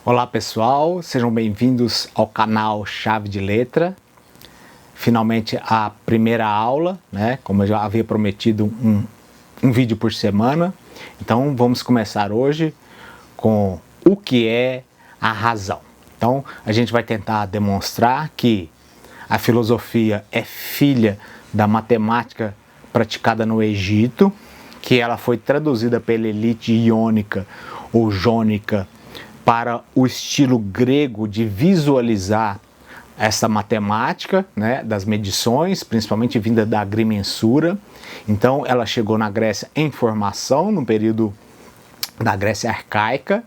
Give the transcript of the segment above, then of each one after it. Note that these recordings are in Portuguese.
Olá pessoal, sejam bem-vindos ao canal Chave de Letra. Finalmente a primeira aula, né? Como eu já havia prometido, um vídeo por semana. Então vamos começar hoje com o que é a razão. Então a gente vai tentar demonstrar que a filosofia é filha da matemática praticada no Egito, que ela foi traduzida pela elite iônica ou jônica para o estilo grego de visualizar essa matemática, né, das medições, principalmente vinda da agrimensura. Então ela chegou na Grécia em formação, no período da Grécia arcaica.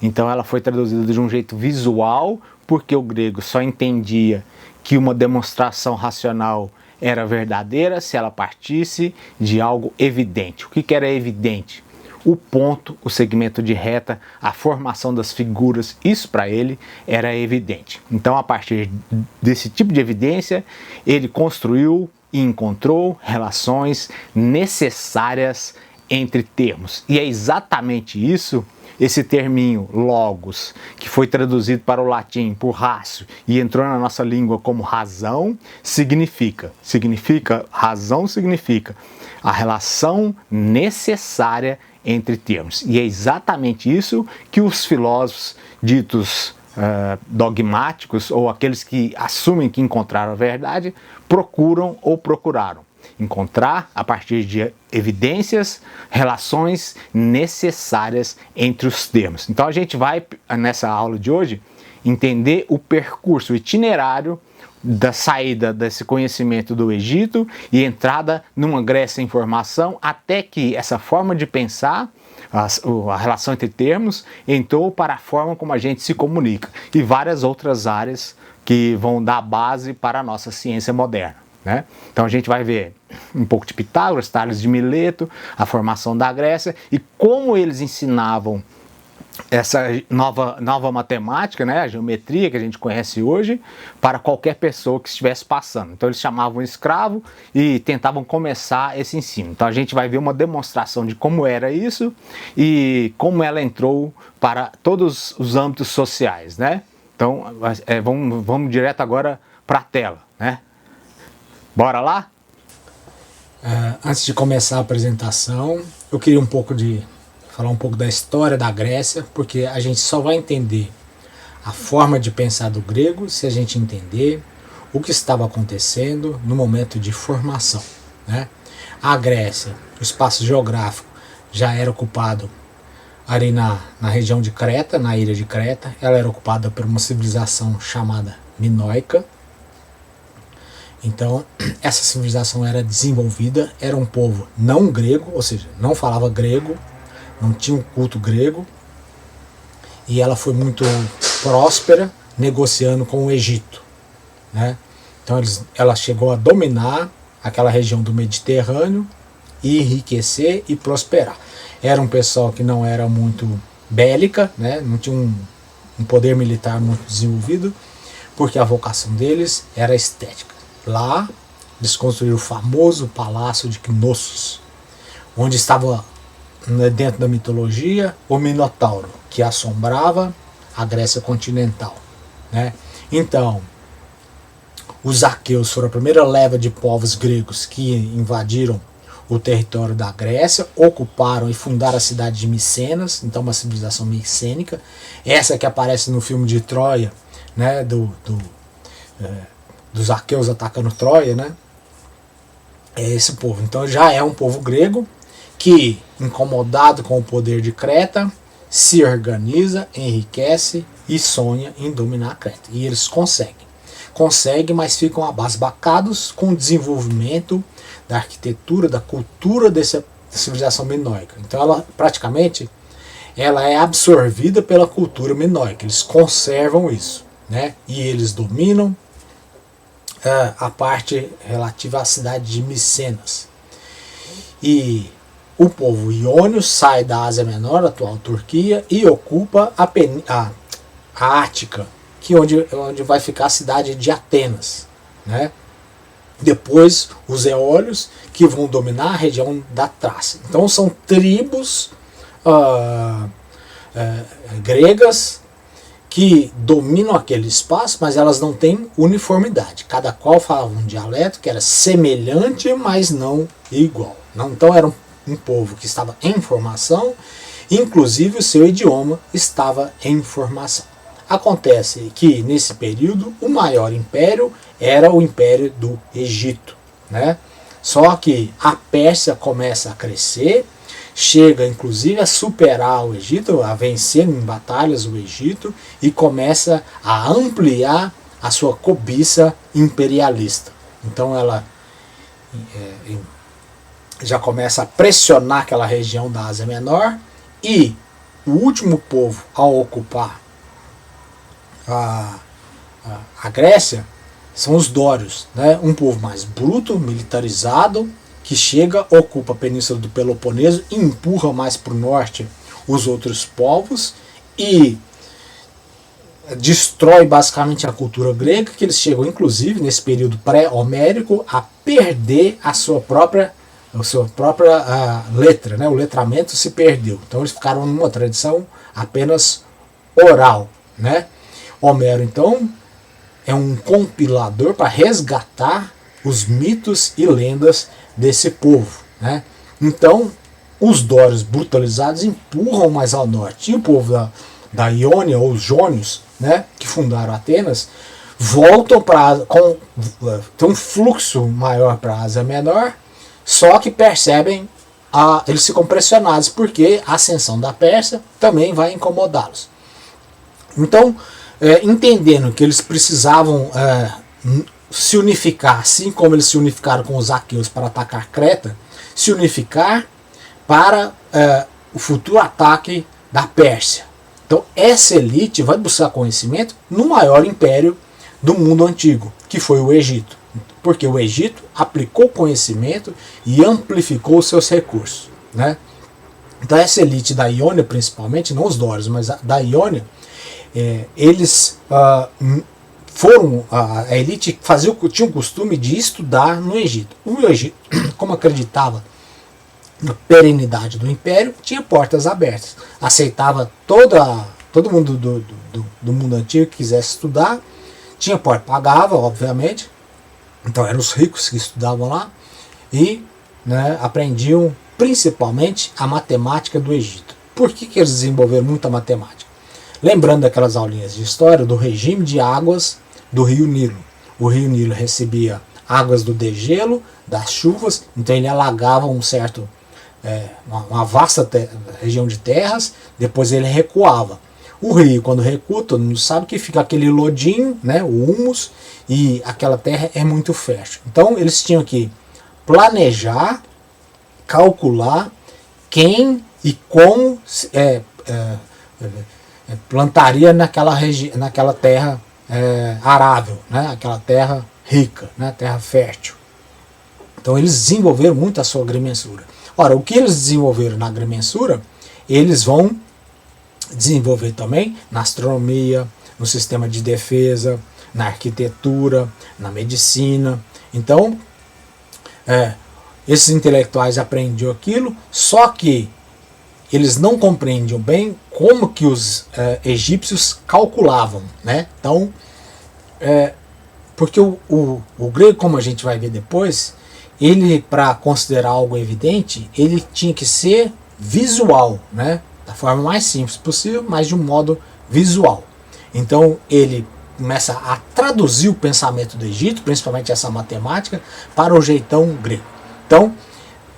Então ela foi traduzida de um jeito visual, porque o grego só entendia que uma demonstração racional era verdadeira se ela partisse de algo evidente. O que era evidente? O ponto, o segmento de reta, a formação das figuras, isso para ele era evidente. Então, a partir desse tipo de evidência, ele construiu e encontrou relações necessárias entre termos. E é exatamente isso, esse terminho logos, que foi traduzido para o latim por ratio e entrou na nossa língua como razão, significa razão significa a relação necessária entre termos. E é exatamente isso que os filósofos ditos dogmáticos, ou aqueles que assumem que encontraram a verdade, procuram ou procuraram. Encontrar, a partir de evidências, relações necessárias entre os termos. Então a gente vai, nessa aula de hoje, entender o percurso, o itinerário da saída desse conhecimento do Egito e entrada numa Grécia em formação, até que essa forma de pensar, a relação entre termos, entrou para a forma como a gente se comunica, e várias outras áreas que vão dar base para a nossa ciência moderna, né? Então a gente vai ver um pouco de Pitágoras, Tales de Mileto, a formação da Grécia e como eles ensinavam essa nova matemática, né, a geometria que a gente conhece hoje, para qualquer pessoa que estivesse passando. Então eles chamavam escravo e tentavam começar esse ensino. Então a gente vai ver uma demonstração de como era isso e como ela entrou para todos os âmbitos sociais, né? Então vamos direto agora para a tela, né? Bora lá? Antes de começar a apresentação, eu queria falar um pouco da história da Grécia, porque a gente só vai entender a forma de pensar do grego se a gente entender o que estava acontecendo no momento de formação, né? A Grécia, o espaço geográfico já era ocupado ali na região de Creta, na ilha de Creta. Ela era ocupada por uma civilização chamada minoica. Então, essa civilização era desenvolvida, era um povo não grego, ou seja, não falava grego, não tinha um culto grego, e ela foi muito próspera negociando com o Egito, né? Então ela chegou a dominar aquela região do Mediterrâneo e enriquecer e prosperar. Era um pessoal que não era muito bélica, né? Não tinha um poder militar muito desenvolvido, porque a vocação deles era estética. Lá eles construíram o famoso Palácio de Knossos, onde estava, dentro da mitologia, o Minotauro, que assombrava a Grécia continental, né? Então, os aqueus foram a primeira leva de povos gregos que invadiram o território da Grécia, ocuparam e fundaram a cidade de Micenas, então uma civilização micênica, essa que aparece no filme de Troia, né? Dos aqueus atacando Troia, né? É esse povo. Então já é um povo grego que, incomodado com o poder de Creta, se organiza, enriquece e sonha em dominar a Creta. E eles conseguem. Conseguem, mas ficam abasbacados com o desenvolvimento da arquitetura, da cultura dessa civilização minoica. Então ela praticamente é absorvida pela cultura minoica. Eles conservam isso, né? E eles dominam a parte relativa à cidade de Micenas. E o povo iônio sai da Ásia Menor, atual Turquia, e ocupa a Ática, que é onde vai ficar a cidade de Atenas, né? Depois os eólios, que vão dominar a região da Trácia. Então são tribos gregas que dominam aquele espaço, mas elas não têm uniformidade. Cada qual falava um dialeto que era semelhante, mas não igual. Então era um povo que estava em formação, inclusive o seu idioma estava em formação. Acontece que nesse período o maior império era o Império do Egito, né? Só que a Pérsia começa a crescer, chega inclusive a superar o Egito, a vencer em batalhas o Egito e começa a ampliar a sua cobiça imperialista. Então ela já começa a pressionar aquela região da Ásia Menor, e o último povo a ocupar a Grécia são os dórios, né? Um povo mais bruto, militarizado, que chega, ocupa a península do Peloponeso e empurra mais para o norte os outros povos e destrói basicamente a cultura grega, que eles chegam inclusive nesse período pré-homérico a perder a sua própria letra, né? O letramento se perdeu. Então eles ficaram numa tradição apenas oral, né? Homero então é um compilador para resgatar os mitos e lendas desse povo, né? Então os dórios brutalizados empurram mais ao norte, e o povo da Iônia, ou os jônios, né, que fundaram Atenas, voltam para tem um fluxo maior para a Ásia Menor, só que percebem, eles ficam pressionados porque a ascensão da Pérsia também vai incomodá-los. Então, entendendo que eles precisavam se unificar, assim como eles se unificaram com os aqueus para atacar Creta, se unificar para o futuro ataque da Pérsia. Então essa elite vai buscar conhecimento no maior império do mundo antigo, que foi o Egito. Porque o Egito aplicou conhecimento e amplificou os seus recursos, né? Então essa elite da Iônia, principalmente, não os dórios, mas da Iônia, eles foram a elite que tinha o costume de estudar no Egito. O Egito, como acreditava na perenidade do império, tinha portas abertas, aceitava todo mundo do mundo antigo que quisesse estudar, tinha porta, pagava, obviamente. Então eram os ricos que estudavam lá e, né, aprendiam principalmente a matemática do Egito. Por que eles desenvolveram muita matemática? Lembrando daquelas aulinhas de história do regime de águas do rio Nilo. O rio Nilo recebia águas do degelo, das chuvas, então ele alagava uma vasta região de terras, depois ele recuava. O rio, quando recua, todo mundo sabe que fica aquele lodinho, né, o humus, e aquela terra é muito fértil. Então eles tinham que planejar, calcular quem e como plantaria naquela terra arável, né, aquela terra rica, né, terra fértil. Então eles desenvolveram muito a sua agrimensura. Ora, o que eles desenvolveram na agrimensura, eles vão desenvolver também na astronomia, no sistema de defesa, na arquitetura, na medicina. Então, esses intelectuais aprendiam aquilo, só que eles não compreendiam bem como que os egípcios calculavam, né? Então, porque o grego, como a gente vai ver depois, ele, para considerar algo evidente, ele tinha que ser visual, né? Da forma mais simples possível, mas de um modo visual. Então ele começa a traduzir o pensamento do Egito, principalmente essa matemática, para o jeitão grego. Então,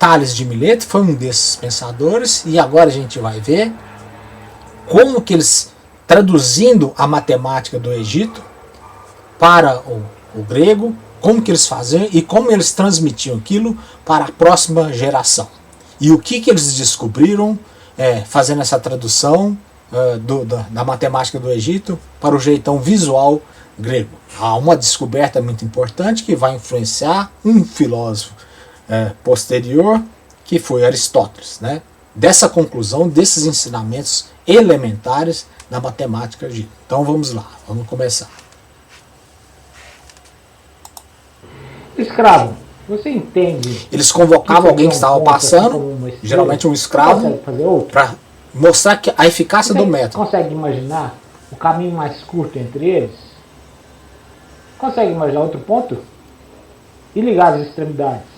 Tales de Mileto foi um desses pensadores, e agora a gente vai ver como que eles, traduzindo a matemática do Egito para o grego, como que eles faziam e como eles transmitiam aquilo para a próxima geração. E o que eles descobriram fazendo essa tradução da matemática do Egito para o jeitão visual grego. Há uma descoberta muito importante que vai influenciar um filósofo posterior, que foi Aristóteles, né? Dessa conclusão, desses ensinamentos elementares da matemática egípcia. Então vamos lá, vamos começar. Escravo, você entende? Eles convocavam alguém que estava passando, geralmente um escravo, para mostrar que a eficácia do método. Consegue imaginar o caminho mais curto entre eles? Consegue imaginar outro ponto? E ligar as extremidades?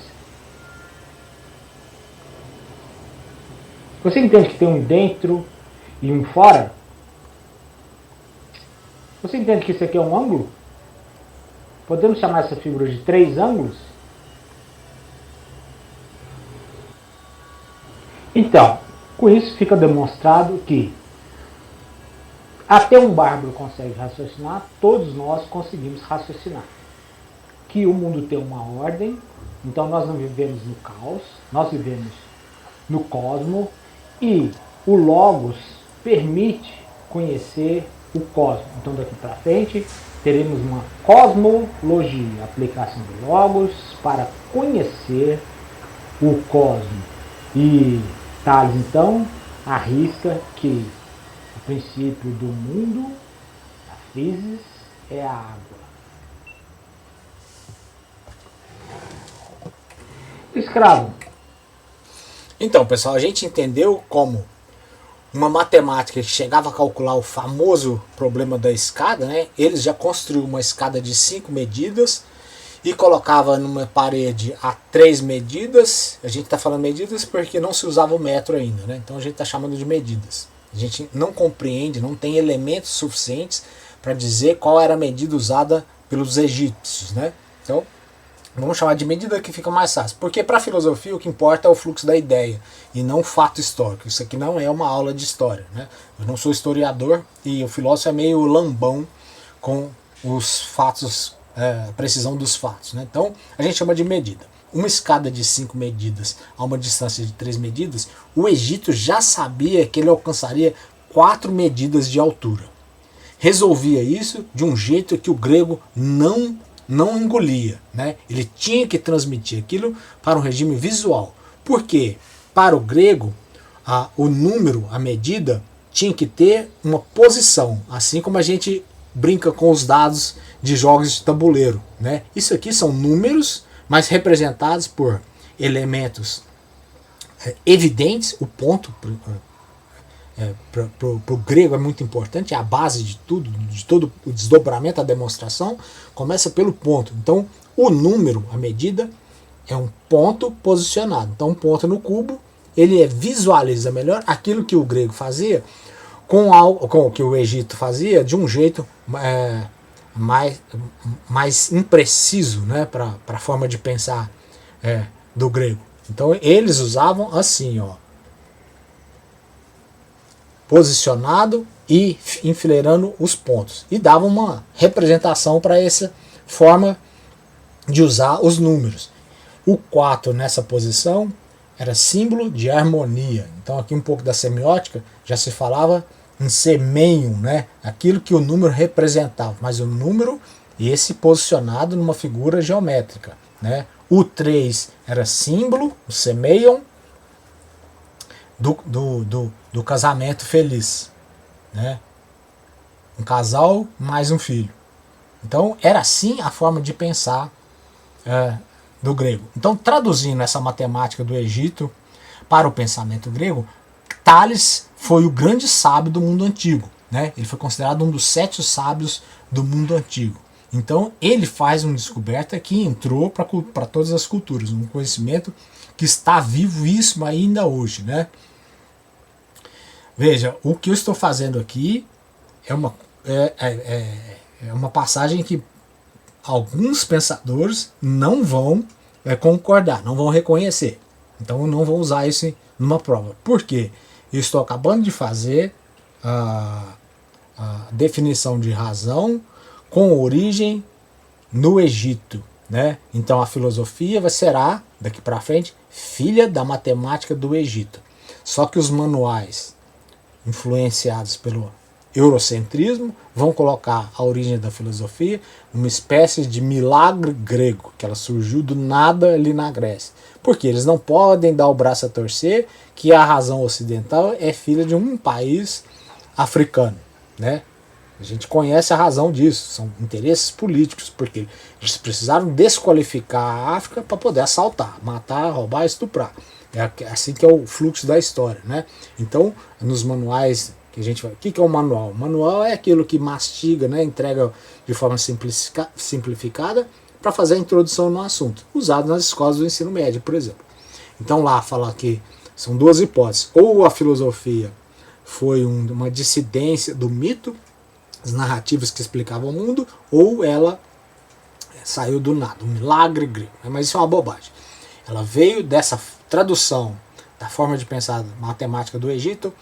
Você entende que tem um dentro e um fora? Você entende que isso aqui é um ângulo? Podemos chamar essa figura de 3 ângulos? Então, com isso fica demonstrado que até um bárbaro consegue raciocinar, todos nós conseguimos raciocinar. Que o mundo tem uma ordem, então nós não vivemos no caos, nós vivemos no cosmos, e o Logos permite conhecer o cosmos. Então daqui para frente teremos uma cosmologia, aplicação do Logos para conhecer o cosmos. E Tales então arrisca que o princípio do mundo, a physis, é a água. Escravo. Então, pessoal, a gente entendeu como uma matemática que chegava a calcular o famoso problema da escada, né? Eles já construíram uma escada de 5 medidas e colocava numa parede a 3 medidas. A gente está falando medidas porque não se usava o metro ainda, né? Então a gente está chamando de medidas. A gente não compreende, não tem elementos suficientes para dizer qual era a medida usada pelos egípcios, né? Então, vamos chamar de medida que fica mais fácil. Porque para a filosofia o que importa é o fluxo da ideia e não o fato histórico. Isso aqui não é uma aula de história, né? Eu não sou historiador e o filósofo é meio lambão com os fatos, a precisão dos fatos, né? Então a gente chama de medida. Uma escada de 5 medidas a uma distância de 3 medidas, o Egito já sabia que ele alcançaria 4 medidas de altura. Resolvia isso de um jeito que o grego não engolia, né? Ele tinha que transmitir aquilo para um regime visual. Porque para o grego, o número, a medida, tinha que ter uma posição, assim como a gente brinca com os dados de jogos de tabuleiro, né? Isso aqui são números, mas representados por elementos evidentes. O ponto para o grego é muito importante, é a base de tudo, de todo o desdobramento, a demonstração começa pelo ponto. Então o número, a medida, é um ponto posicionado. Então um ponto no cubo, ele visualiza melhor aquilo que o grego fazia com o que o Egito fazia de um jeito mais impreciso, né, para a forma de pensar do grego. Então eles usavam assim, ó, posicionado e enfileirando os pontos. E dava uma representação para essa forma de usar os números. O 4 nessa posição era símbolo de harmonia. Então aqui um pouco da semiótica já se falava em semeion, né? Aquilo que o número representava. Mas o número, esse posicionado numa figura geométrica, né? O 3 era símbolo, o semeion, do casamento feliz, né? Um casal mais um filho. Então era assim a forma de pensar do grego. Então, traduzindo essa matemática do Egito para o pensamento grego, Tales foi o grande sábio do mundo antigo, né? Ele foi considerado um dos 7 sábios do mundo antigo. Então ele faz uma descoberta que entrou para todas as culturas, um conhecimento que está vivo isso ainda hoje, né? Veja, o que eu estou fazendo aqui é uma passagem que alguns pensadores não vão concordar, não vão reconhecer. Então não vou usar isso numa prova. Por quê? Eu estou acabando de fazer a definição de razão com origem no Egito, né? Então a filosofia será, daqui para frente, filha da matemática do Egito. Só que os manuais influenciados pelo eurocentrismo vão colocar a origem da filosofia uma espécie de milagre grego, que ela surgiu do nada ali na Grécia. Porque eles não podem dar o braço a torcer que a razão ocidental é filha de um país africano, né? A gente conhece a razão disso, são interesses políticos, porque eles precisaram desqualificar a África para poder assaltar, matar, roubar, estuprar. É assim que é o fluxo da história, né? Então, nos manuais Que a gente vai. O que é o manual? O manual é aquilo que mastiga, né, entrega de forma simplificada para fazer a introdução no assunto, usado nas escolas do ensino médio, por exemplo. Então lá fala que são duas hipóteses. Ou a filosofia foi uma dissidência do mito, as narrativas que explicavam o mundo, ou ela saiu do nada, um milagre grego. Mas isso é uma bobagem. Ela veio dessa tradução da forma de pensar matemática do Egito,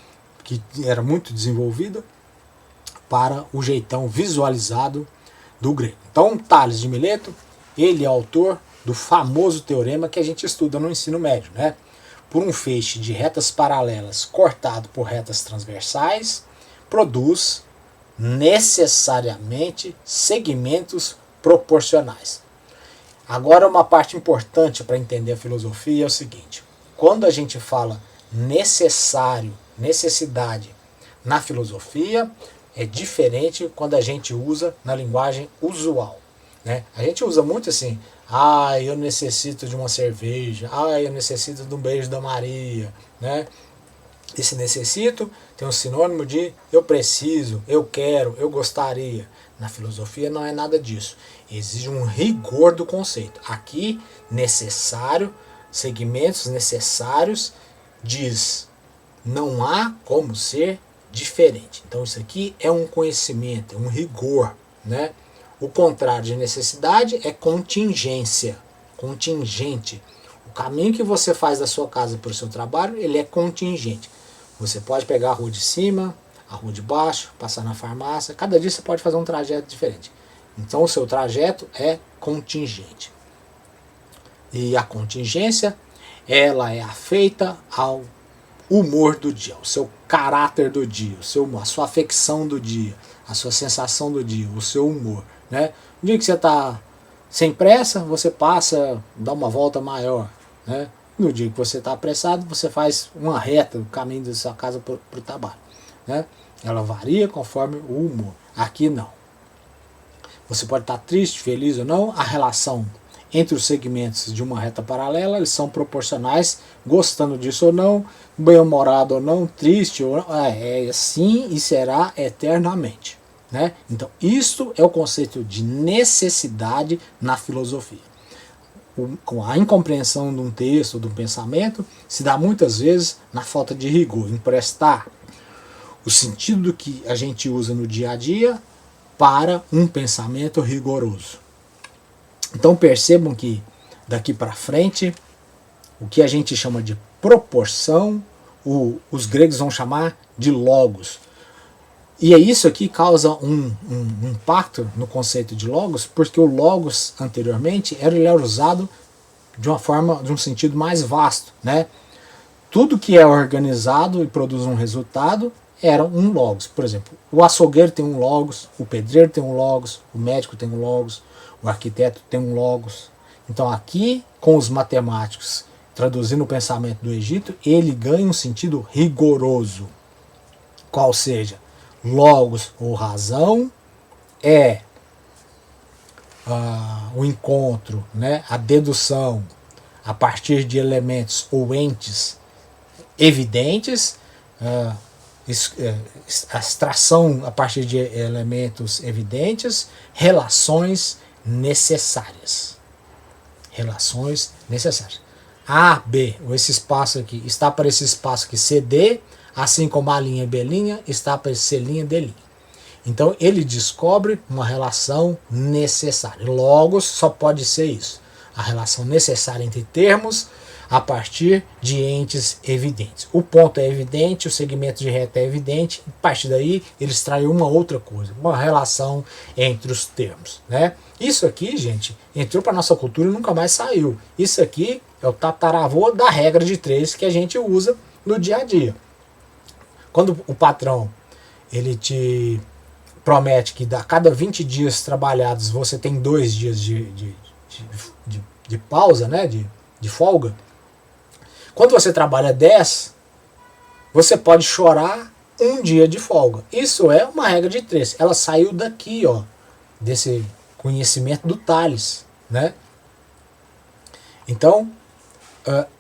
que era muito desenvolvida, para o jeitão visualizado do grego. Então, Tales de Mileto, ele é autor do famoso teorema que a gente estuda no ensino médio, né? Por um feixe de retas paralelas cortado por retas transversais, produz necessariamente segmentos proporcionais. Agora, uma parte importante para entender a filosofia é o seguinte: quando a gente fala necessário, necessidade na filosofia, é diferente quando a gente usa na linguagem usual, né? A gente usa muito assim, eu necessito de uma cerveja, eu necessito de um beijo da Maria, né? Esse necessito tem um sinônimo de eu preciso, eu quero, eu gostaria. Na filosofia não é nada disso. Exige um rigor do conceito. Aqui, necessário, segmentos necessários, diz não há como ser diferente. Então isso aqui é um conhecimento, é um rigor, né? O contrário de necessidade é contingência, contingente. O caminho que você faz da sua casa para o seu trabalho, ele é contingente. Você pode pegar a rua de cima, a rua de baixo, passar na farmácia. Cada dia você pode fazer um trajeto diferente. Então o seu trajeto é contingente. E a contingência, ela é afeita ao humor do dia, o seu caráter do dia, a sua afecção do dia, a sua sensação do dia, o seu humor, né? No dia que você está sem pressa, você passa, dá uma volta maior, né? No dia que você está apressado, você faz uma reta no caminho da sua casa para o trabalho, né? Ela varia conforme o humor. Aqui não. Você pode estar triste, feliz ou não, a relação entre os segmentos de uma reta paralela, eles são proporcionais, gostando disso ou não, bem-humorado ou não, triste ou não, é assim e será eternamente, né? Então, isto é o conceito de necessidade na filosofia. Com a incompreensão de um texto, de um pensamento, se dá muitas vezes na falta de rigor, emprestar o sentido que a gente usa no dia a dia para um pensamento rigoroso. Então percebam que daqui para frente, o que a gente chama de proporção, os gregos vão chamar de logos. E é isso aqui causa um impacto no conceito de logos, porque o logos anteriormente ele era usado de uma forma, de um sentido mais vasto, né? Tudo que é organizado e produz um resultado era um logos. Por exemplo, o açougueiro tem um logos, o pedreiro tem um logos, o médico tem um logos, o arquiteto tem um logos. Então aqui, com os matemáticos, traduzindo o pensamento do Egito, ele ganha um sentido rigoroso. Qual seja, logos ou razão é o encontro, né, a dedução a partir de elementos ou entes evidentes, abstração a partir de elementos evidentes, relações necessárias. Relações necessárias. A, B, ou esse espaço aqui, está para esse espaço aqui CD, assim como a linha B' está para esse C' D'. Então ele descobre uma relação necessária. Logos só pode ser isso. A relação necessária entre termos a partir de entes evidentes. O ponto é evidente, o segmento de reta é evidente, a partir daí ele extrai uma outra coisa, uma relação entre os termos, né? Isso aqui, gente, entrou para nossa cultura e nunca mais saiu. Isso aqui é o tataravô da regra de 3 que a gente usa no dia a dia. Quando o patrão ele te promete que a cada 20 dias trabalhados você tem 2 dias de pausa, né? De folga. Quando você trabalha 10, você pode chorar um dia de folga. Isso é uma regra de 3. Ela saiu daqui, ó, desse conhecimento do Tales, né? Então,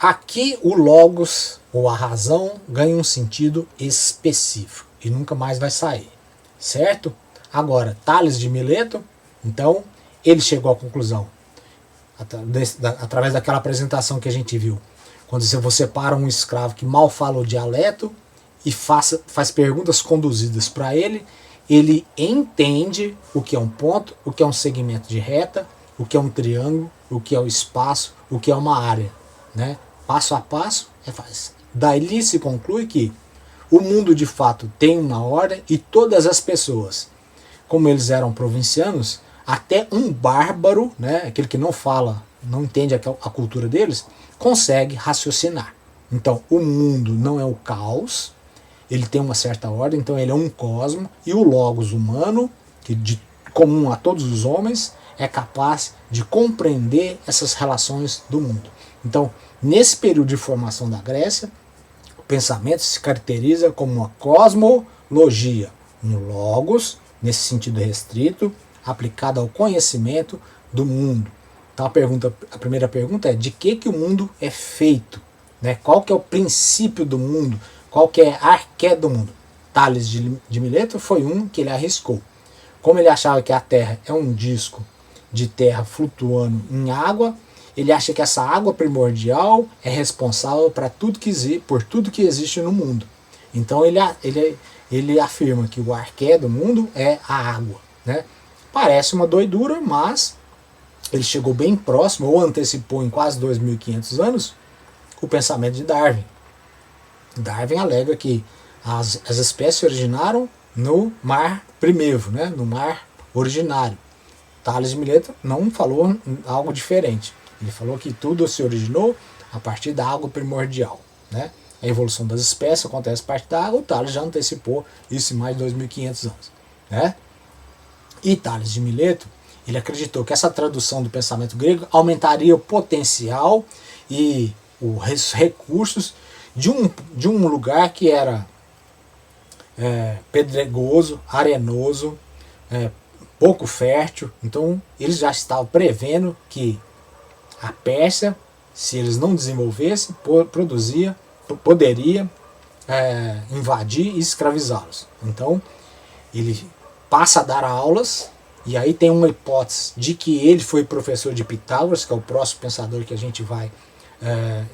aqui o logos, ou a razão, ganha um sentido específico. e nunca mais vai sair, certo? Agora, Tales de Mileto, então, ele chegou à conclusão, através daquela apresentação que a gente viu, quando você para um escravo que mal fala o dialeto e faz perguntas conduzidas para ele entende o que é um ponto, o que é um segmento de reta, o que é um triângulo, o que é o espaço, o que é uma área, né? Passo a passo é fácil. Daí se conclui que o mundo de fato tem uma ordem e todas as pessoas, como eles eram provincianos, até um bárbaro, né, aquele que não fala, não entende a cultura deles, consegue raciocinar. Então o mundo não é o caos, ele tem uma certa ordem, então ele é um cosmo, e o logos humano, que de comum a todos os homens, é capaz de compreender essas relações do mundo. Então, nesse período de formação da Grécia, o pensamento se caracteriza como uma cosmologia, um logos, nesse sentido restrito, aplicado ao conhecimento do mundo. Então a primeira pergunta é: de que o mundo é feito? Né? Qual que é o princípio do mundo? Qual que é a arqué do mundo? Tales de Mileto foi um que ele arriscou. Como ele achava que a Terra é um disco de terra flutuando em água, ele acha que essa água primordial é responsável por tudo que existe no mundo. Então ele afirma que o arqué do mundo é a água. Né? Parece uma doidura, mas ele chegou bem próximo, ou antecipou em quase 2.500 anos, o pensamento de Darwin. Darwin alega que as espécies se originaram no mar primevo, né? No mar originário. Tales de Mileto não falou algo diferente. Ele falou que tudo se originou a partir da água primordial. Né? A evolução das espécies acontece a partir da água. O Tales já antecipou isso em mais de 2.500 anos. Né? E Tales de Mileto, ele acreditou que essa tradução do pensamento grego aumentaria o potencial e os recursos de um lugar que era pedregoso, arenoso, pouco fértil. Então eles já estavam prevendo que a Pérsia, se eles não desenvolvessem, poderia invadir e escravizá-los. Então ele passa a dar aulas, e aí tem uma hipótese de que ele foi professor de Pitágoras, que é o próximo pensador que a gente vai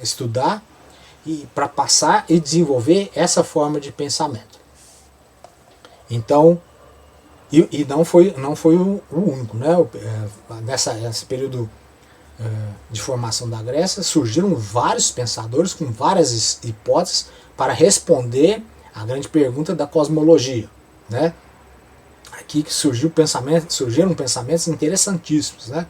estudar, e para passar e desenvolver essa forma de pensamento. Então, e não foi o único, né? Nesse período de formação da Grécia, surgiram vários pensadores com várias hipóteses para responder à grande pergunta da cosmologia, né? Aqui que surgiram pensamentos interessantíssimos, né?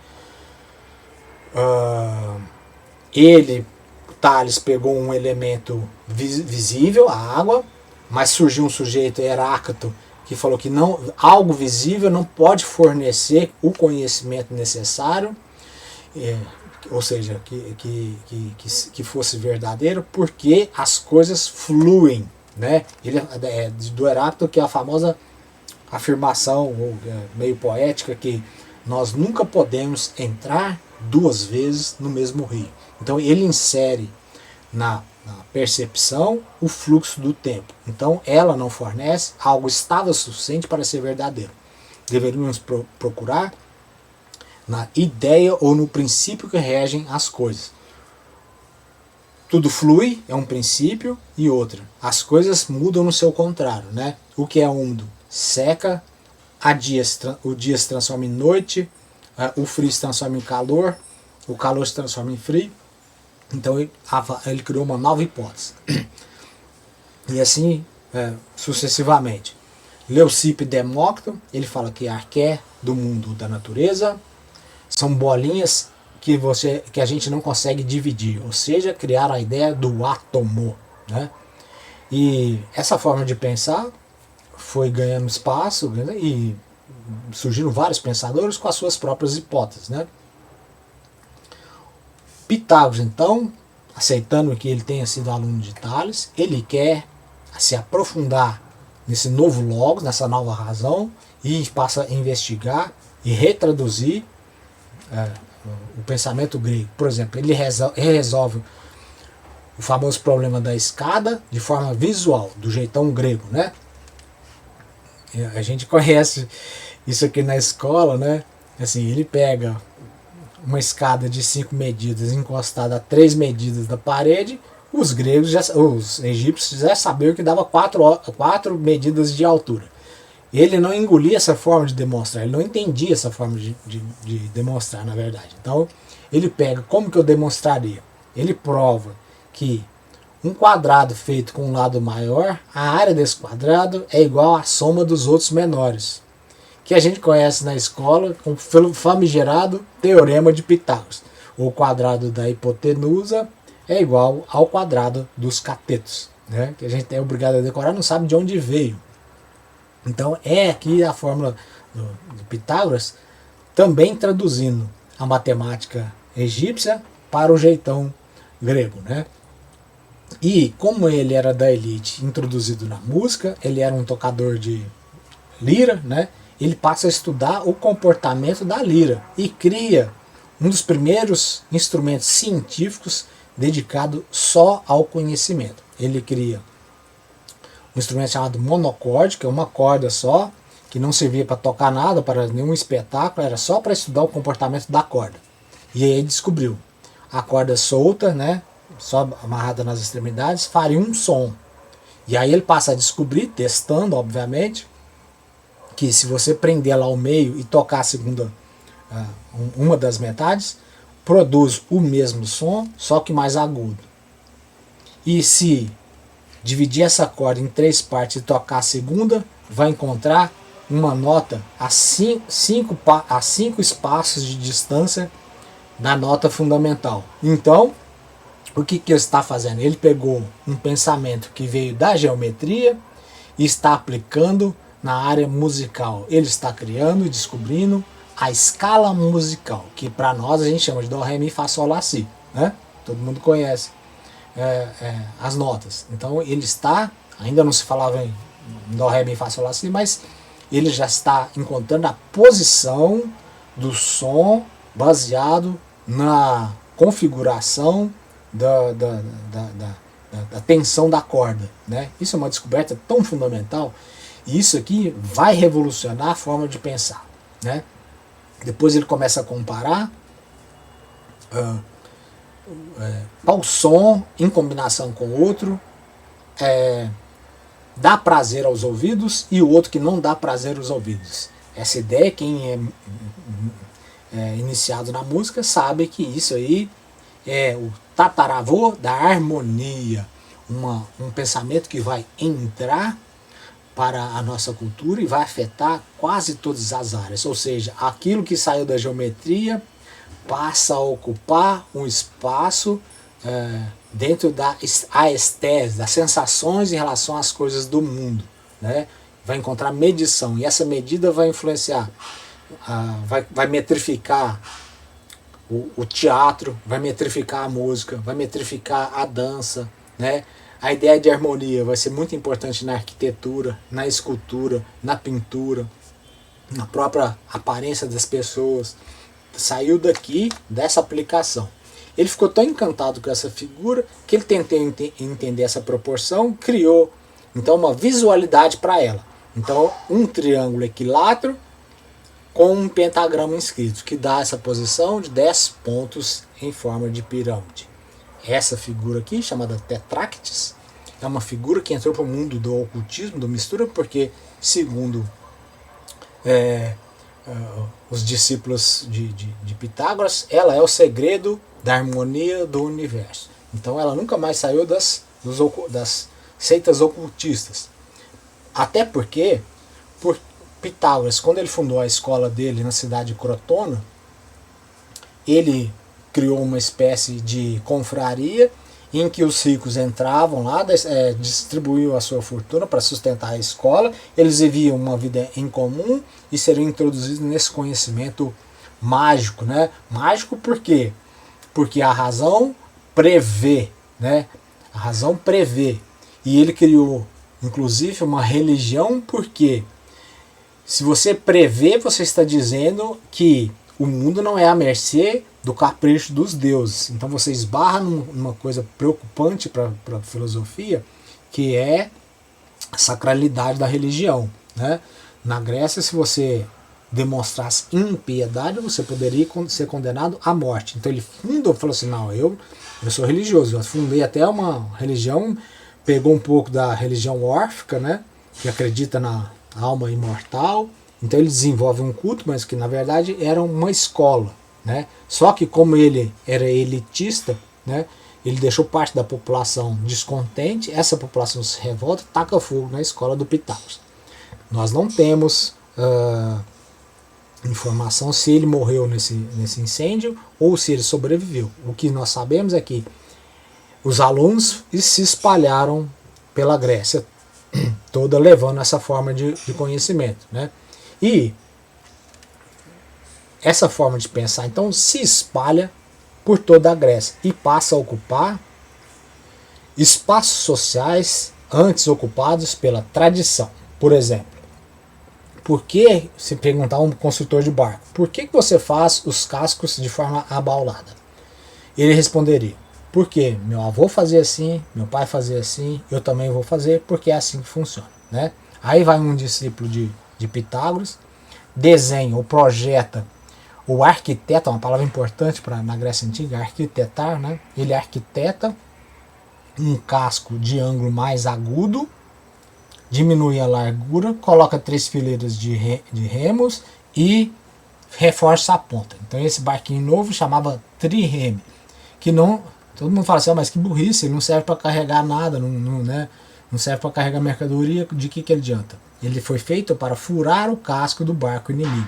Tales pegou um elemento visível, a água, mas surgiu um sujeito, Heráclito, que falou que algo visível não pode fornecer o conhecimento necessário, ou seja, que fosse verdadeiro, porque as coisas fluem. Né? Ele do Heráclito, que é a famosa afirmação meio poética que nós nunca podemos entrar duas vezes no mesmo rio. Então ele insere na percepção o fluxo do tempo. Então ela não fornece algo estável o suficiente para ser verdadeiro. Deveríamos procurar na ideia ou no princípio que regem as coisas. Tudo flui, é um princípio, e outra. As coisas mudam no seu contrário. Né? O que é úmido seca, o dia se transforma em noite, o frio se transforma em calor, o calor se transforma em frio. Então ele criou uma nova hipótese. E assim sucessivamente. Leucipo e Demócrito, ele fala que a arqué do mundo da natureza são bolinhas que a gente não consegue dividir, ou seja, criar a ideia do átomo. Né? E essa forma de pensar foi ganhando espaço, né? E surgiram vários pensadores com as suas próprias hipóteses. Né? Pitágoras, então, aceitando que ele tenha sido aluno de Tales, ele quer se aprofundar nesse novo logos, nessa nova razão, e passa a investigar e retraduzir o pensamento grego. Por exemplo, ele resolve o famoso problema da escada de forma visual, do jeitão grego, né? A gente conhece isso aqui na escola, né? Assim, ele pega uma escada de 5 medidas encostada a 3 medidas da parede, os egípcios já sabiam que dava 4 medidas de altura. Ele não engolia essa forma de demonstrar, ele não entendia essa forma de demonstrar, na verdade. Então, ele pega, como que eu demonstraria? Ele prova que um quadrado feito com um lado maior, a área desse quadrado é igual à soma dos outros menores, que a gente conhece na escola como o famigerado Teorema de Pitágoras. O quadrado da hipotenusa é igual ao quadrado dos catetos, né? Que a gente é obrigado a decorar, não sabe de onde veio. Então é aqui a fórmula de Pitágoras, também traduzindo a matemática egípcia para o jeitão grego, né? E como ele era da elite, introduzido na música, ele era um tocador de lira, né? Ele passa a estudar o comportamento da lira e cria um dos primeiros instrumentos científicos dedicado só ao conhecimento. Ele cria um instrumento chamado monocorde, que é uma corda só, que não servia para tocar nada, para nenhum espetáculo, era só para estudar o comportamento da corda. E aí ele descobriu a corda solta, né, só amarrada nas extremidades, faria um som. E aí ele passa a descobrir, testando, obviamente, que se você prender ela ao meio e tocar a segunda, uma das metades, produz o mesmo som, só que mais agudo. E se dividir essa corda em 3 partes e tocar a segunda, vai encontrar uma nota a 5 espaços de distância da nota fundamental. Então, o que ele está fazendo? Ele pegou um pensamento que veio da geometria e está aplicando na área musical. Ele está criando e descobrindo a escala musical, que para nós a gente chama de Dó, Ré, Mi, Fá, Sol, Lá, Si, né? Todo mundo conhece as notas. Então ele está, ainda não se falava em Dó, Ré, Mi, Fá, Sol, Lá, Si, mas ele já está encontrando a posição do som baseado na configuração da tensão da corda, né? Isso é uma descoberta tão fundamental, e isso aqui vai revolucionar a forma de pensar, né? Depois ele começa a comparar qual som em combinação com o outro dá prazer aos ouvidos e o outro que não dá prazer aos ouvidos. Essa ideia, quem é iniciado na música sabe que isso aí é o tataravô da harmonia, um pensamento que vai entrar para a nossa cultura e vai afetar quase todas as áreas, ou seja, aquilo que saiu da geometria passa a ocupar um espaço dentro da aestésia, das sensações em relação às coisas do mundo, né? Vai encontrar medição, e essa medida vai influenciar, vai metrificar o teatro, vai metrificar a música, vai metrificar a dança, né? A ideia de harmonia vai ser muito importante na arquitetura, na escultura, na pintura, na própria aparência das pessoas. Saiu daqui, dessa aplicação. Ele ficou tão encantado com essa figura que ele tentou entender essa proporção, criou então uma visualidade para ela. Então um triângulo equilátero com um pentagrama inscrito, que dá essa posição de 10 pontos em forma de pirâmide. Essa figura aqui, chamada Tetrácteis, é uma figura que entrou para o mundo do ocultismo, do mistura, porque, segundo os discípulos de Pitágoras, ela é o segredo da harmonia do universo. Então ela nunca mais saiu das seitas ocultistas. Até porque, por Pitágoras, quando ele fundou a escola dele na cidade de Crotona, ele criou uma espécie de confraria em que os ricos entravam lá, distribuíam a sua fortuna para sustentar a escola, eles viviam uma vida em comum e seriam introduzidos nesse conhecimento mágico, né? Mágico por quê? Porque a razão prevê, né? A razão prevê. E ele criou, inclusive, uma religião, porque se você prevê, você está dizendo que o mundo não é à mercê do capricho dos deuses. Então você esbarra numa coisa preocupante para a filosofia, que é a sacralidade da religião, né? Na Grécia, se você demonstrasse impiedade, você poderia ser condenado à morte. Então ele falou assim, não, eu sou religioso, eu fundei até uma religião, pegou um pouco da religião órfica, né, que acredita na alma imortal. Então ele desenvolve um culto, mas que na verdade era uma escola, né? Só que como ele era elitista, né, ele deixou parte da população descontente, essa população se revolta, taca fogo na escola do Pitágoras. Nós não temos informação se ele morreu nesse incêndio ou se ele sobreviveu. O que nós sabemos é que os alunos se espalharam pela Grécia toda levando essa forma de conhecimento, né? E essa forma de pensar então se espalha por toda a Grécia e passa a ocupar espaços sociais antes ocupados pela tradição. Por exemplo, por que, se perguntar a um construtor de barco, por que você faz os cascos de forma abaulada? Ele responderia, porque meu avô fazia assim, meu pai fazia assim, eu também vou fazer, porque é assim que funciona, né? Aí vai um discípulo de Pitágoras, desenha ou projeta, ou arquiteta, uma palavra importante na Grécia Antiga, arquitetar, né? Ele arquiteta um casco de ângulo mais agudo, diminui a largura, coloca 3 fileiras de remos e reforça a ponta. Então esse barquinho novo chamava trireme, que não, todo mundo fala assim, mas que burrice, ele não serve para carregar nada, né? Não serve para carregar mercadoria, de que ele adianta? Ele foi feito para furar o casco do barco inimigo.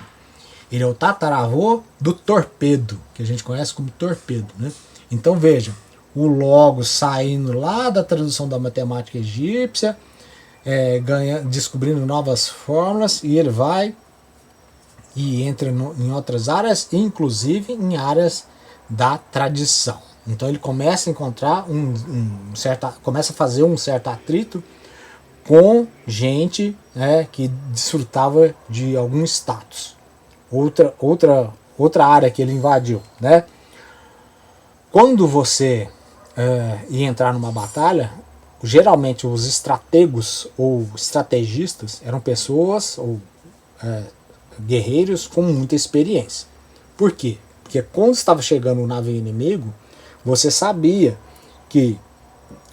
Ele é o tataravô do torpedo, que a gente conhece como torpedo, né? Então veja, o logos saindo lá da tradução da matemática egípcia, descobrindo novas fórmulas, e ele vai e entra em outras áreas, inclusive em áreas da tradição. Então ele começa a encontrar começa a fazer um certo atrito com gente, né, que desfrutava de algum status. Outra área que ele invadiu, né? Quando você ia entrar numa batalha, geralmente os estrategos ou estrategistas eram pessoas ou guerreiros com muita experiência. Por quê? Porque quando estava chegando um navio inimigo, você sabia que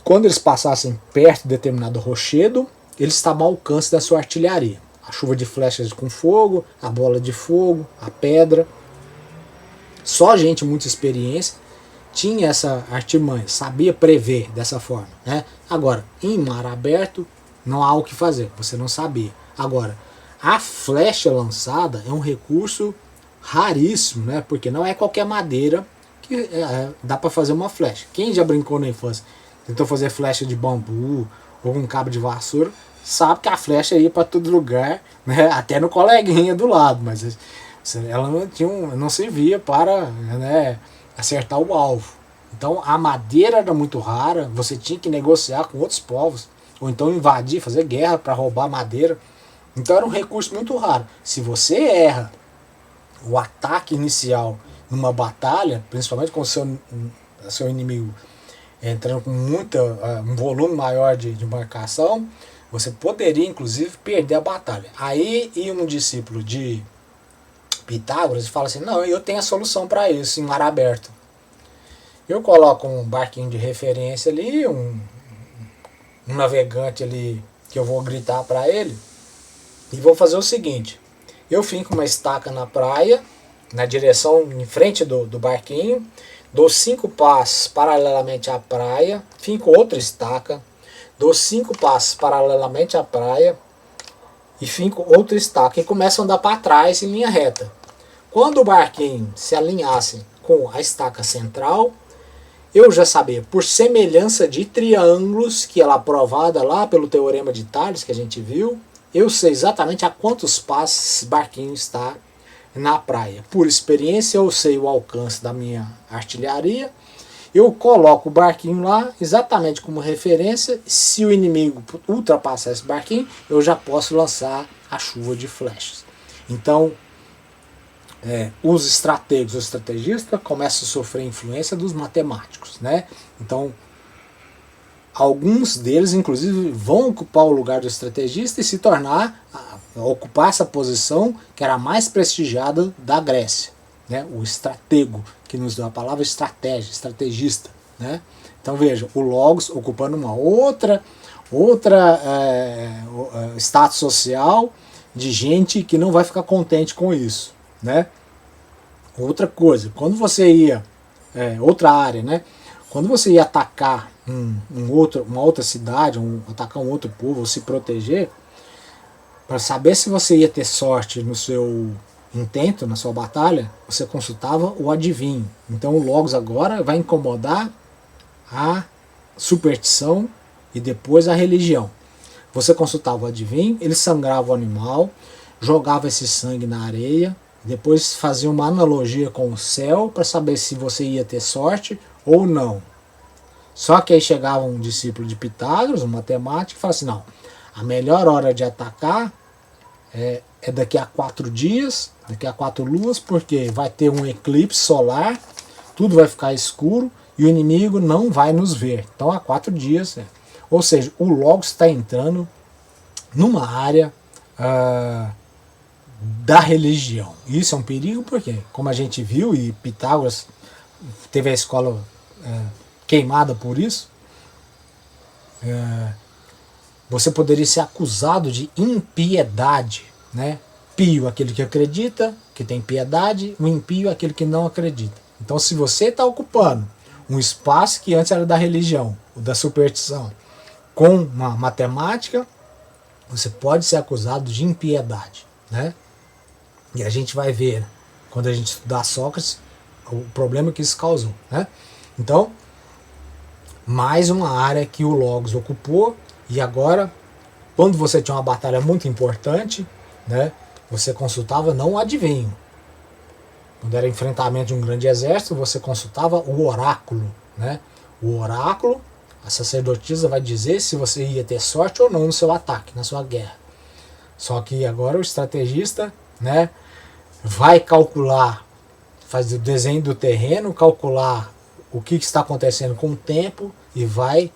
quando eles passassem perto de determinado rochedo, eles estavam ao alcance da sua artilharia. A chuva de flechas com fogo, a bola de fogo, a pedra. Só gente muito experiência tinha essa artimanha, sabia prever dessa forma, né? Agora, em mar aberto, não há o que fazer, você não sabia. Agora, a flecha lançada é um recurso raríssimo, né? Porque não é qualquer madeira que dá para fazer uma flecha. Quem já brincou na infância, tentou fazer flecha de bambu ou um cabo de vassoura, sabe que a flecha ia para todo lugar, né? Até no coleguinha do lado, mas ela não servia para, né, acertar o alvo. Então a madeira era muito rara, você tinha que negociar com outros povos, ou então invadir, fazer guerra para roubar madeira. Então era um recurso muito raro. Se você erra o ataque inicial numa batalha, principalmente com o seu inimigo entrando com um volume maior de marcação, você poderia inclusive perder a batalha. Aí ia um discípulo de Pitágoras e fala assim, não, eu tenho a solução para isso em mar aberto. Eu coloco um barquinho de referência ali, um navegante ali que eu vou gritar para ele, e vou fazer o seguinte, eu finco uma estaca na praia, na direção, em frente do barquinho, dou 5 passos paralelamente à praia, finco outra estaca, dou 5 passos paralelamente à praia e finco outra estaca e começo a andar para trás em linha reta. Quando o barquinho se alinhasse com a estaca central, eu já sabia, por semelhança de triângulos, que ela é provada lá pelo Teorema de Tales, que a gente viu, eu sei exatamente a quantos passos esse barquinho está na praia. Por experiência, eu sei o alcance da minha artilharia, eu coloco o barquinho lá exatamente como referência. Se o inimigo ultrapassar esse barquinho, eu já posso lançar a chuva de flechas. Então, os estrategos, os estrategistas começam a sofrer influência dos matemáticos, né? Então, alguns deles, inclusive, vão ocupar o lugar do estrategista e se tornar, ocupar essa posição que era a mais prestigiada da Grécia, né? O estratego, que nos deu a palavra estratégia, estrategista, né? Então veja, o Logos ocupando uma outra status social de gente que não vai ficar contente com isso, né? Outra coisa, quando você ia, outra área, né? Quando você ia atacar uma outra cidade, atacar um outro povo, ou se proteger, para saber se você ia ter sorte no seu intento, na sua batalha, você consultava o adivinho. Então o Logos agora vai incomodar a superstição e depois a religião. Você consultava o adivinho, ele sangrava o animal, jogava esse sangue na areia, depois fazia uma analogia com o céu para saber se você ia ter sorte ou não. Só que aí chegava um discípulo de Pitágoras, um matemático, e falava assim, não, a melhor hora de atacar é daqui a 4 dias, daqui a 4 luas, porque vai ter um eclipse solar, tudo vai ficar escuro e o inimigo não vai nos ver. Então há 4 dias. Ou seja, o Logos está entrando numa área da religião. Isso é um perigo porque, como a gente viu, e Pitágoras teve a escola queimada por isso, você poderia ser acusado de impiedade, né? Pio, aquele que acredita, que tem piedade, o impio, aquele que não acredita. Então, se você está ocupando um espaço que antes era da religião, ou da superstição, com uma matemática, você pode ser acusado de impiedade, né? E a gente vai ver, quando a gente estudar Sócrates, o problema que isso causou, né? Então, mais uma área que o Logos ocupou, e agora, quando você tinha uma batalha muito importante, né, você consultava não o adivinho. Quando era enfrentamento de um grande exército, você consultava o oráculo, né? O oráculo, a sacerdotisa vai dizer se você ia ter sorte ou não no seu ataque, na sua guerra. Só que agora o estrategista, né, vai calcular, faz o desenho do terreno, calcular o que está acontecendo com o tempo e vai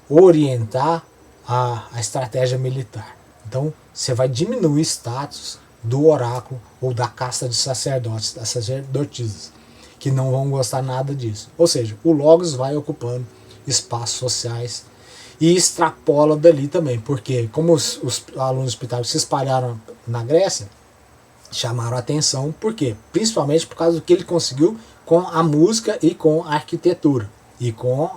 orientar a estratégia militar. Então você vai diminuir o status do oráculo ou da casta de sacerdotes, das sacerdotisas, que não vão gostar nada disso. Ou seja, o Logos vai ocupando espaços sociais e extrapola dali também, porque como os alunos de Pitágoras se espalharam na Grécia, chamaram a atenção, por quê? Principalmente por causa do que ele conseguiu com a música e com a arquitetura e com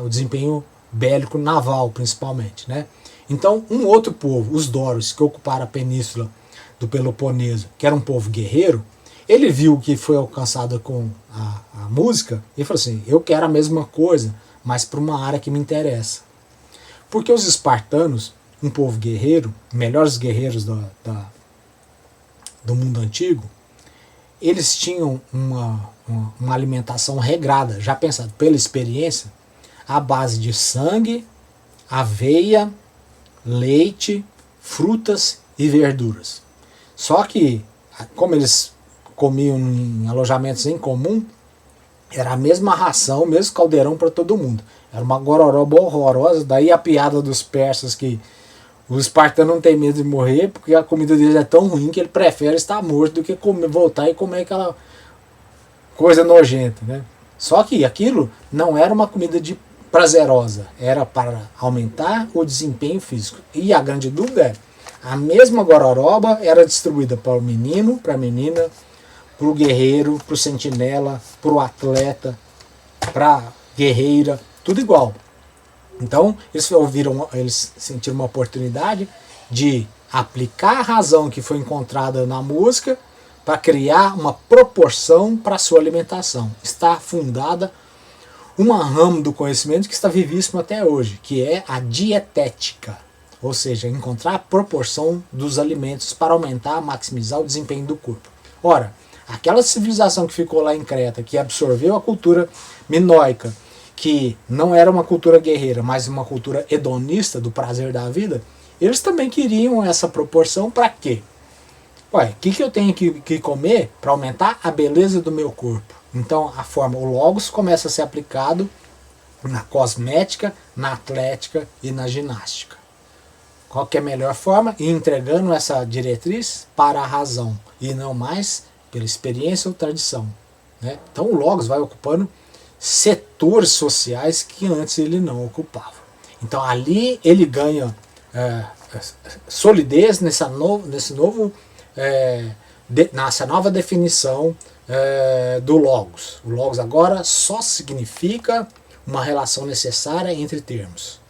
o desempenho bélico naval, principalmente, né? Então, um outro povo, os Dórios, que ocuparam a península do Peloponeso, que era um povo guerreiro, ele viu o que foi alcançado com a música e falou assim, eu quero a mesma coisa, mas para uma área que me interessa. Porque os espartanos, um povo guerreiro, melhores guerreiros do mundo antigo, eles tinham uma alimentação regrada, já pensado pela experiência, à base de sangue, aveia, leite, frutas e verduras. Só que, como eles comiam em alojamentos em comum, era a mesma ração, o mesmo caldeirão para todo mundo. Era uma gororoba horrorosa, daí a piada dos persas que o espartano não tem medo de morrer, porque a comida deles é tão ruim que ele prefere estar morto do que voltar e comer aquela coisa nojenta, né? Só que aquilo não era uma comida prazerosa, era para aumentar o desempenho físico. E a grande dúvida é, a mesma gororoba era distribuída para o menino, para a menina, para o guerreiro, para o sentinela, para o atleta, para a guerreira, tudo igual. Então eles sentiram uma oportunidade de aplicar a razão que foi encontrada na música para criar uma proporção para a sua alimentação. Está fundada uma ramo do conhecimento que está vivíssimo até hoje, que é a dietética, ou seja, encontrar a proporção dos alimentos para aumentar, maximizar o desempenho do corpo. Ora, aquela civilização que ficou lá em Creta, que absorveu a cultura minoica, que não era uma cultura guerreira, mas uma cultura hedonista do prazer da vida, eles também queriam essa proporção para quê? Ué, o que eu tenho que comer para aumentar a beleza do meu corpo? Então o Logos começa a ser aplicado na cosmética, na atlética e na ginástica. Qual que é a melhor forma? Ir entregando essa diretriz para a razão e não mais pela experiência ou tradição, né? Então o Logos vai ocupando setores sociais que antes ele não ocupava. Então ali ele ganha solidez nessa nova definição do Logos. O Logos agora só significa uma relação necessária entre termos.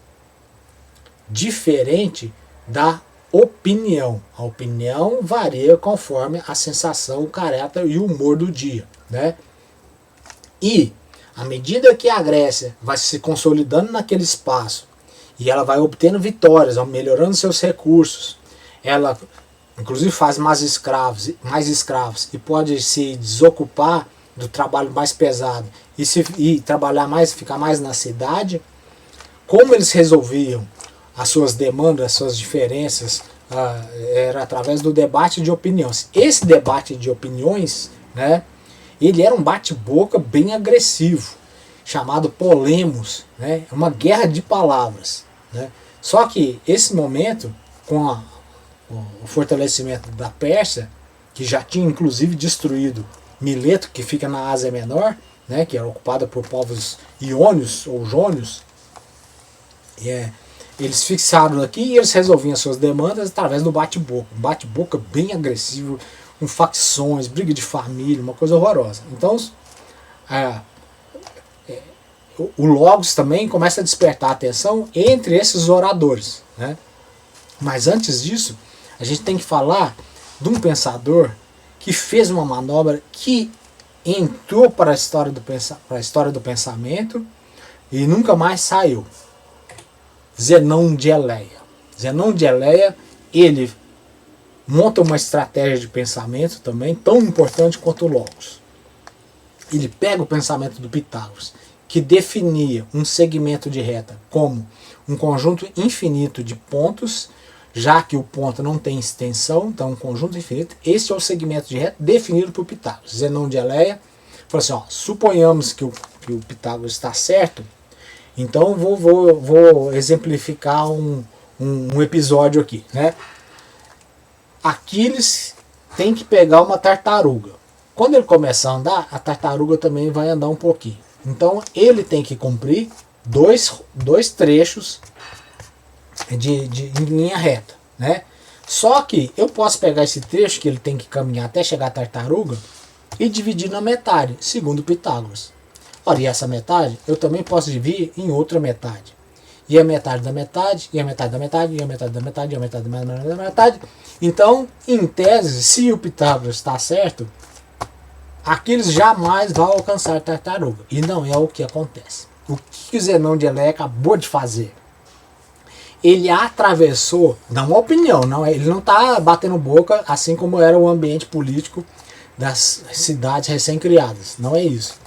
Diferente da opinião. A opinião varia conforme a sensação, o caráter e o humor do dia, né? E à medida que a Grécia vai se consolidando naquele espaço e ela vai obtendo vitórias, melhorando seus recursos, ela inclusive faz mais escravos e pode se desocupar do trabalho mais pesado e trabalhar mais, ficar mais na cidade. Como eles resolviam as suas demandas, as suas diferenças, era através do debate de opiniões. Esse debate de opiniões, né, ele era um bate-boca bem agressivo, chamado polemos, né, uma guerra de palavras, né. Só que esse momento, com o fortalecimento da Pérsia, que já tinha inclusive destruído Mileto, que fica na Ásia Menor, né, que era ocupada por povos iônios ou jônios, eles fixaram aqui e eles resolviam as suas demandas através do bate-boca. Um bate-boca bem agressivo, com facções, briga de família, uma coisa horrorosa. Então, o Logos também começa a despertar a atenção entre esses oradores, né? Mas antes disso, a gente tem que falar de um pensador que fez uma manobra que entrou para a história do pensamento e nunca mais saiu. Zenão de Eleia. Zenão de Eleia, ele monta uma estratégia de pensamento também tão importante quanto o Logos. Ele pega o pensamento do Pitágoras, que definia um segmento de reta como um conjunto infinito de pontos, já que o ponto não tem extensão, então um conjunto infinito. Esse é o segmento de reta definido por Pitágoras. Zenão de Eleia falou assim, suponhamos que o Pitágoras está certo, então vou exemplificar um episódio aqui, né? Aquiles tem que pegar uma tartaruga. Quando ele começar a andar, a tartaruga também vai andar um pouquinho. Então ele tem que cumprir dois trechos em linha reta, né? Só que eu posso pegar esse trecho que ele tem que caminhar até chegar à tartaruga e dividir na metade, segundo Pitágoras. Ora, e essa metade eu também posso dividir em outra metade. E a metade da metade, e a metade da metade, e a metade da metade, e a metade da metade. Então, em tese, se o Pitágoras está certo, Aquiles jamais vai alcançar a tartaruga. E não é o que acontece. O que o Zenão de Eleia acabou de fazer? Ele atravessou, dá uma opinião, ele não está batendo boca, assim como era o ambiente político das cidades recém-criadas. Não é isso.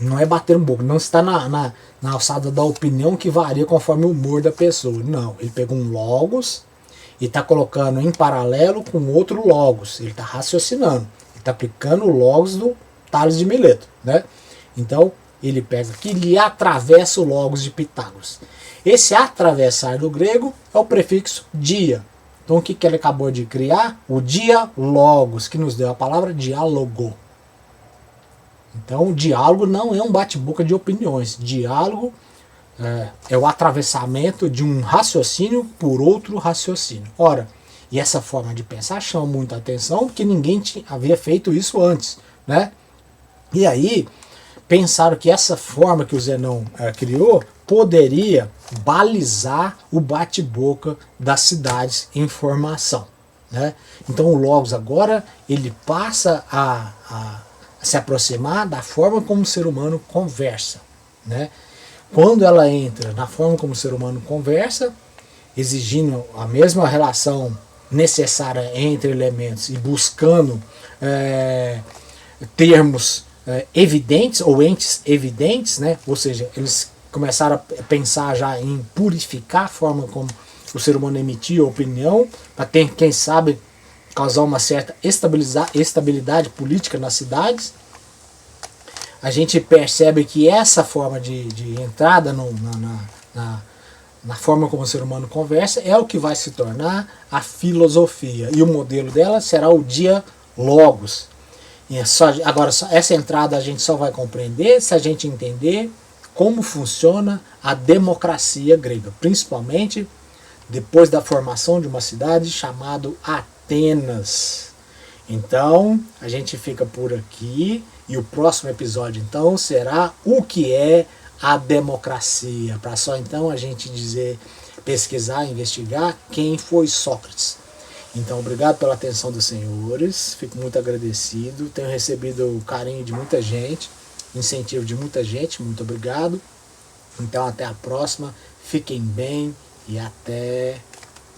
Não é bater boca, não está na alçada da opinião que varia conforme o humor da pessoa. Não, ele pegou um Logos e está colocando em paralelo com outro Logos. Ele está raciocinando, ele está aplicando o Logos do Tales de Mileto, né? Então ele pega aqui e atravessa o Logos de Pitágoras. Esse atravessar do grego é o prefixo dia. Então o que ele acabou de criar? O dialogos, que nos deu a palavra diálogo. Então o diálogo não é um bate-boca de opiniões. Diálogo é o atravessamento de um raciocínio por outro raciocínio. Ora, e essa forma de pensar chama muita atenção porque ninguém havia feito isso antes, né? E aí pensaram que essa forma que o Zenão criou poderia balizar o bate-boca das cidades em formação, né? Então o Logos agora ele passa a se aproximar da forma como o ser humano conversa, né? Quando ela entra na forma como o ser humano conversa, exigindo a mesma relação necessária entre elementos e buscando termos evidentes ou entes evidentes, né? Ou seja, eles começaram a pensar já em purificar a forma como o ser humano emitia opinião, para ter, quem sabe, causar uma certa estabilidade política nas cidades. a gente percebe que essa forma de entrada na forma como o ser humano conversa é o que vai se tornar a filosofia. E o modelo dela será o dia logos. E agora, essa entrada a gente só vai compreender se a gente entender como funciona a democracia grega, principalmente depois da formação de uma cidade chamada Atenas. Então, a gente fica por aqui e o próximo episódio, então, será o que é a democracia, para só então a gente dizer, pesquisar, investigar quem foi Sócrates. Então, obrigado pela atenção dos senhores, fico muito agradecido, tenho recebido o carinho de muita gente, incentivo de muita gente, muito obrigado. Então, até a próxima, fiquem bem e até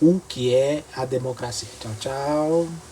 o que é a democracia. Tchau, tchau.